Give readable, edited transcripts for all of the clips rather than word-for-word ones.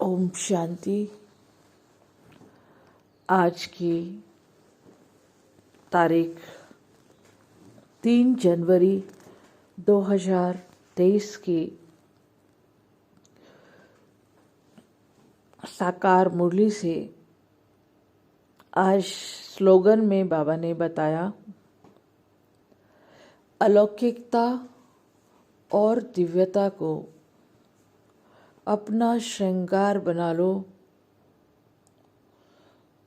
ओम शांति। आज की तारीख 3 जनवरी 2023 की साकार मुरली से आज स्लोगन में बाबा ने बताया, अलौकिकता और दिव्यता को अपना श्रृंगार बना लो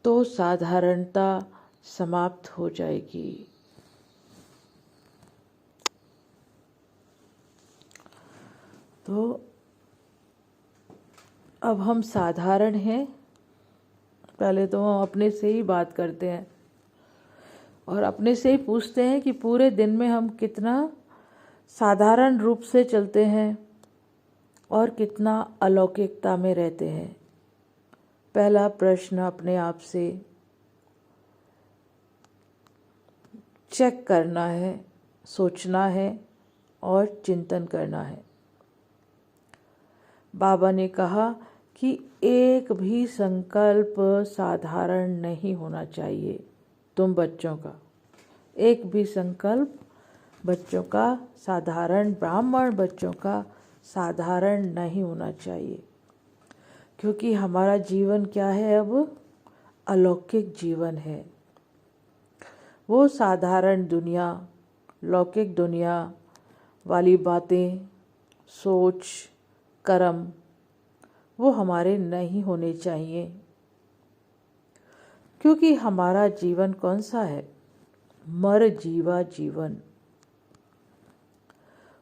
तो साधारणता समाप्त हो जाएगी। तो अब हम साधारण हैं। पहले तो हम अपने से ही बात करते हैं और अपने से ही पूछते हैं कि पूरे दिन में हम कितना साधारण रूप से चलते हैं और कितना अलौकिकता में रहते हैं। पहला प्रश्न अपने आप से चेक करना है, सोचना है और चिंतन करना है। बाबा ने कहा कि एक भी संकल्प साधारण नहीं होना चाहिए। तुम बच्चों का एक भी संकल्प बच्चों का साधारण, ब्राह्मण बच्चों का साधारण नहीं होना चाहिए, क्योंकि हमारा जीवन क्या है, अब अलौकिक जीवन है। वो साधारण दुनिया, लौकिक दुनिया वाली बातें, सोच, कर्म वो हमारे नहीं होने चाहिए, क्योंकि हमारा जीवन कौन सा है? मर जीवा जीवन।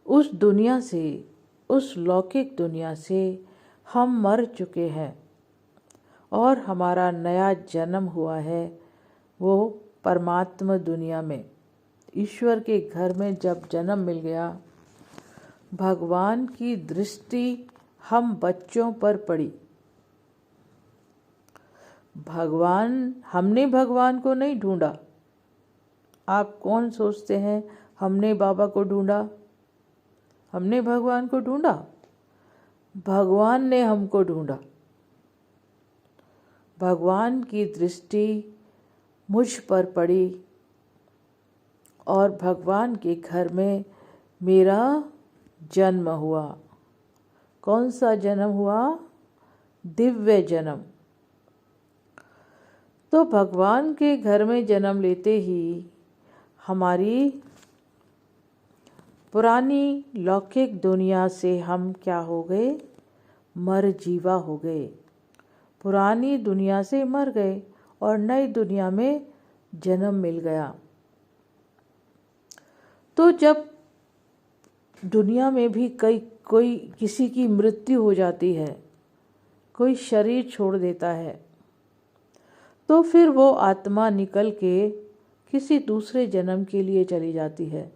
उस दुनिया से, उस लौकिक दुनिया से हम मर चुके हैं और हमारा नया जन्म हुआ है वो परमात्मा दुनिया में। ईश्वर के घर में जब जन्म मिल गया, भगवान की दृष्टि हम बच्चों पर पड़ी। हमने भगवान को नहीं ढूंढा। आप कौन सोचते हैं हमने बाबा को ढूंढा? हमने भगवान को ढूंढा? भगवान ने हमको ढूंढा। भगवान की दृष्टि मुझ पर पड़ी और भगवान के घर में मेरा जन्म हुआ। कौन सा जन्म हुआ? दिव्य जन्म। तो भगवान के घर में जन्म लेते ही हमारी पुरानी लौकिक दुनिया से हम क्या हो गए? मर जीवा हो गए। पुरानी दुनिया से मर गए और नई दुनिया में जन्म मिल गया। तो जब दुनिया में भी कोई किसी की मृत्यु हो जाती है, कोई शरीर छोड़ देता है, तो फिर वो आत्मा निकल के किसी दूसरे जन्म के लिए चली जाती है,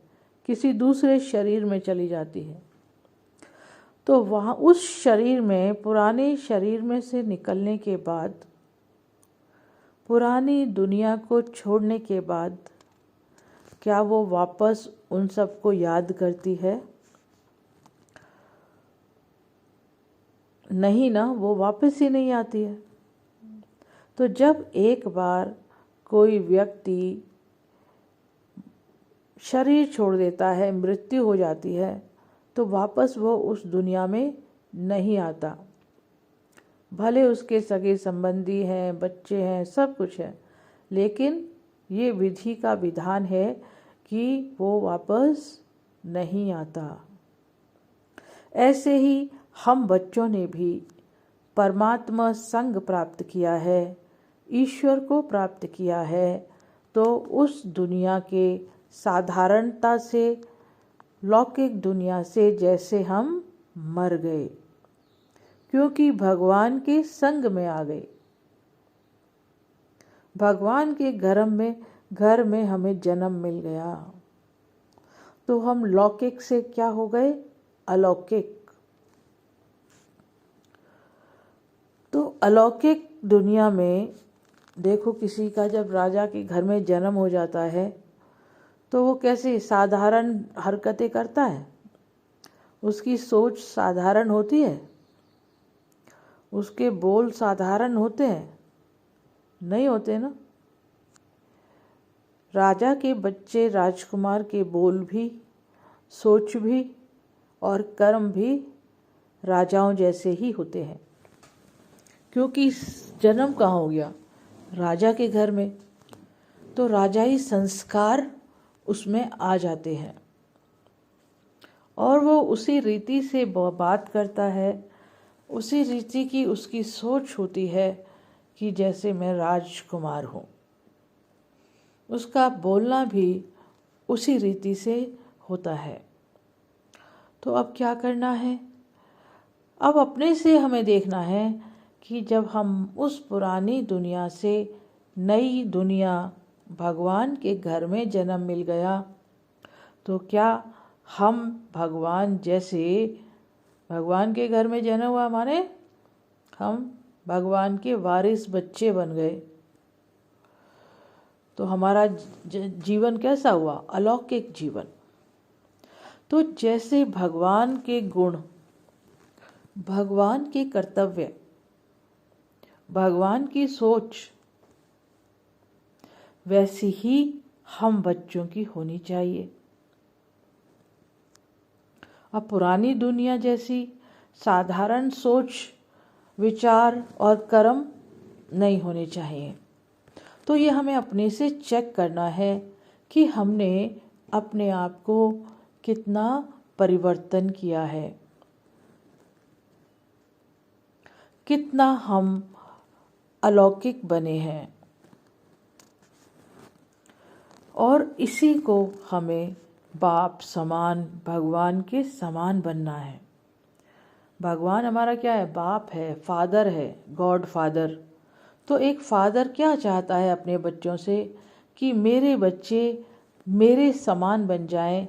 किसी दूसरे शरीर में चली जाती है। तो वहाँ उस शरीर में, पुराने शरीर में से निकलने के बाद, पुरानी दुनिया को छोड़ने के बाद क्या वो वापस उन सबको याद करती है? नहीं ना, वो वापस ही नहीं आती है। तो जब एक बार कोई व्यक्ति शरीर छोड़ देता है, मृत्यु हो जाती है, तो वापस वो उस दुनिया में नहीं आता। भले उसके सगे संबंधी हैं, बच्चे हैं, सब कुछ है, लेकिन ये विधि का विधान है कि वो वापस नहीं आता। ऐसे ही हम बच्चों ने भी परमात्मा संग प्राप्त किया है, ईश्वर को प्राप्त किया है, तो उस दुनिया के साधारणता से, लौकिक दुनिया से जैसे हम मर गए, क्योंकि भगवान के संग में आ गए। भगवान के घर में हमें जन्म मिल गया, तो हम लौकिक से क्या हो गए? अलौकिक। तो अलौकिक दुनिया में देखो, किसी का जब राजा के घर में जन्म हो जाता है तो वो कैसे साधारण हरकतें करता है, उसकी सोच साधारण होती है, उसके बोल साधारण होते हैं? नहीं होते ना। राजा के बच्चे राजकुमार के बोल भी, सोच भी और कर्म भी राजाओं जैसे ही होते हैं, क्योंकि जन्म कहाँ हो गया? राजा के घर में, तो राजाई संस्कार उसमें आ जाते हैं और वो उसी रीति से बात करता है, उसी रीति की उसकी सोच होती है कि जैसे मैं राजकुमार हूँ। उसका बोलना भी उसी रीति से होता है। तो अब क्या करना है? अब अपने से हमें देखना है कि जब हम उस पुरानी दुनिया से नई दुनिया भगवान के घर में जन्म मिल गया, तो क्या हम भगवान जैसे, भगवान के घर में जन्म हुआ माने हम भगवान के वारिस बच्चे बन गए, तो हमारा जीवन कैसा हुआ? अलौकिक जीवन। तो जैसे भगवान के गुण, भगवान के कर्तव्य, भगवान की सोच, वैसी ही हम बच्चों की होनी चाहिए। अब पुरानी दुनिया जैसी साधारण सोच, विचार और कर्म नहीं होने चाहिए। तो ये हमें अपने से चेक करना है कि हमने अपने आप को कितना परिवर्तन किया है, कितना हम अलौकिक बने हैं। और इसी को हमें बाप समान, भगवान के समान बनना है। भगवान हमारा क्या है? बाप है, फादर है, गॉड फादर। तो एक फादर क्या चाहता है अपने बच्चों से? कि मेरे बच्चे मेरे समान बन जाएं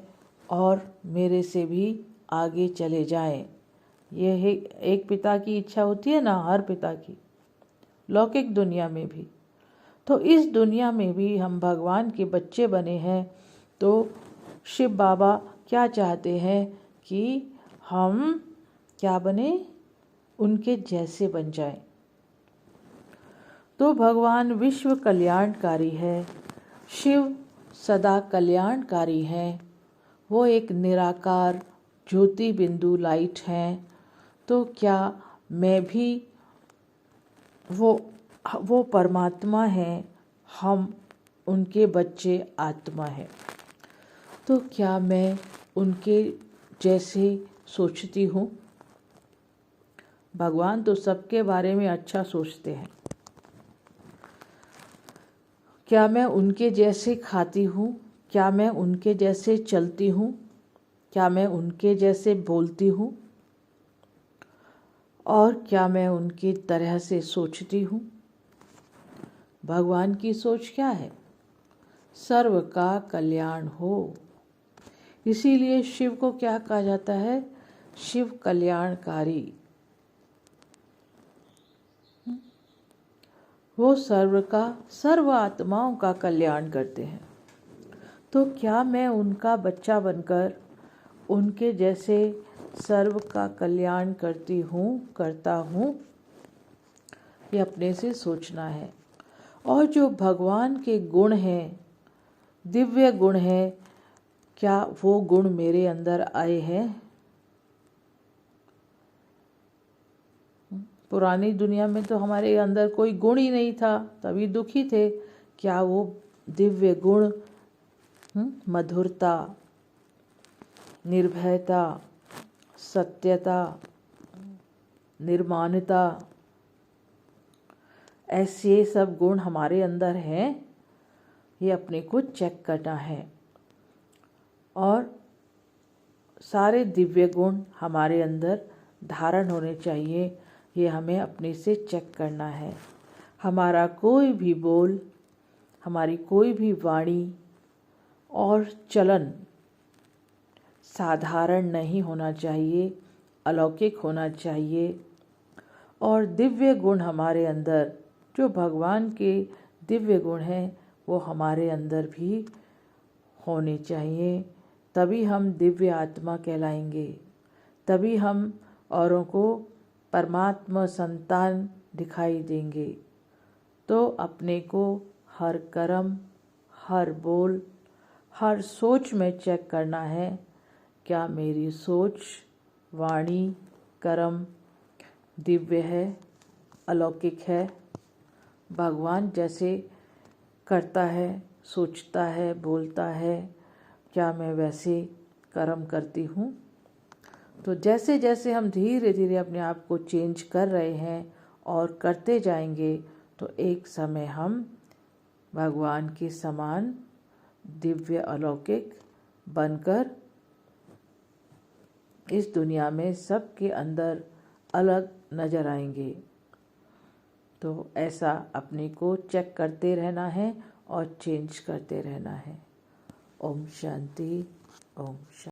और मेरे से भी आगे चले जाएं। यह एक पिता की इच्छा होती है ना, हर पिता की, लौकिक दुनिया में भी। तो इस दुनिया में भी हम भगवान के बच्चे बने हैं, तो शिव बाबा क्या चाहते हैं कि हम क्या बने? उनके जैसे बन जाएं। तो भगवान विश्व कल्याणकारी है, शिव सदा कल्याणकारी हैं। वो एक निराकार ज्योति बिंदु लाइट हैं। तो क्या मैं भी वो परमात्मा हैं, हम उनके बच्चे आत्मा हैं। तो क्या मैं उनके जैसे सोचती हूँ? भगवान तो सबके बारे में अच्छा सोचते हैं। क्या मैं उनके जैसे खाती हूँ? क्या मैं उनके जैसे चलती हूँ? क्या मैं उनके जैसे बोलती हूँ? और क्या मैं उनकी तरह से सोचती हूँ? भगवान की सोच क्या है? सर्व का कल्याण हो। इसीलिए शिव को क्या कहा जाता है? शिव कल्याणकारी। वो सर्व आत्माओं का कल्याण करते हैं। तो क्या मैं उनका बच्चा बनकर उनके जैसे सर्व का कल्याण करता हूँ? ये अपने से सोचना है। और जो भगवान के गुण हैं, दिव्य गुण हैं, क्या वो गुण मेरे अंदर आए हैं? पुरानी दुनिया में तो हमारे अंदर कोई गुण ही नहीं था, तभी दुखी थे। क्या वो दिव्य गुण, मधुरता, निर्भयता, सत्यता, निर्माणता, ऐसे सब गुण हमारे अंदर हैं? ये अपने को चेक करना है। और सारे दिव्य गुण हमारे अंदर धारण होने चाहिए, ये हमें अपने से चेक करना है। हमारा कोई भी बोल, हमारी कोई भी वाणी और चलन साधारण नहीं होना चाहिए, अलौकिक होना चाहिए। और दिव्य गुण हमारे अंदर, जो भगवान के दिव्य गुण हैं, वो हमारे अंदर भी होने चाहिए। तभी हम दिव्य आत्मा कहलाएंगे, तभी हम औरों को परमात्मा संतान दिखाई देंगे, तो अपने को हर कर्म, हर बोल, हर सोच में चेक करना है, क्या मेरी सोच, वाणी, कर्म दिव्य है, अलौकिक है, भगवान जैसे करता है, सोचता है, बोलता है, क्या मैं वैसे कर्म करती हूँ। तो जैसे जैसे हम धीरे धीरे अपने आप को चेंज कर रहे हैं और करते जाएंगे, तो एक समय हम भगवान के समान दिव्य अलौकिक बनकर इस दुनिया में सबके अंदर अलग नजर आएंगे। तो ऐसा अपने को चेक करते रहना है और चेंज करते रहना है। ओम शांति, ओम शांति।